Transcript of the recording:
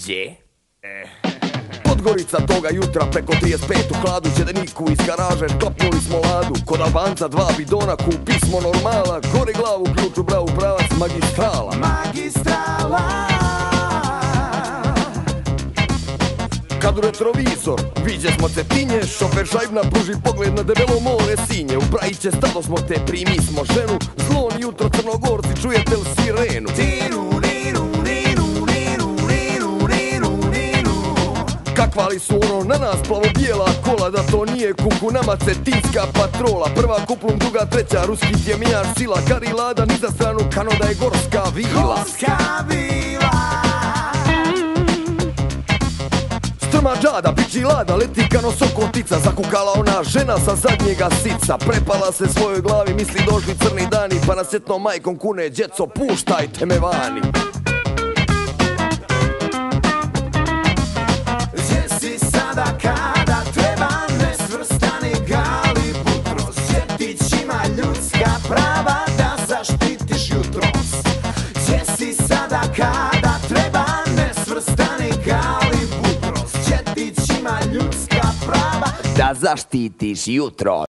Gdje? Podgorica toga jutra preko 35 u hladu, Čedeniku iz garaže klapnuli smo ladu. Kod Albanca 2 bidona, kupi smo normala, gori glavu, ključ u bravu, pravac magistrala. Kad u retrovizor viđe smo Cetinje, šofer šajbna pruži pogled na debelo more Sinje. U Prajiće stado smo te, primi smo ženu, zlon jutro Crnogorci, čujete li sirenu? Kakva li su ono na nas plavo-bijela kola, da to nije kuku, nama cetinska patrola. Prva kuplum, druga, treća, ruski tjemijaš sila, Kari Lada, ni za stranu, Kanoda je gorska vila. Strma džada, pići lada, leti kano sokotica, zakukala ona žena sa zadnjega sica. Prepala se svojoj glavi, misli došli crni dani, pa nas etnom majkom kune, djeco puštajte me vani. Kada treba nesvrstani Galibutros, Đetić ima ljudska prava da zaštitiš jutros. Gdje si sada kada treba nesvrstani Galibutros, Đetić ima ljudska prava da zaštitiš jutro.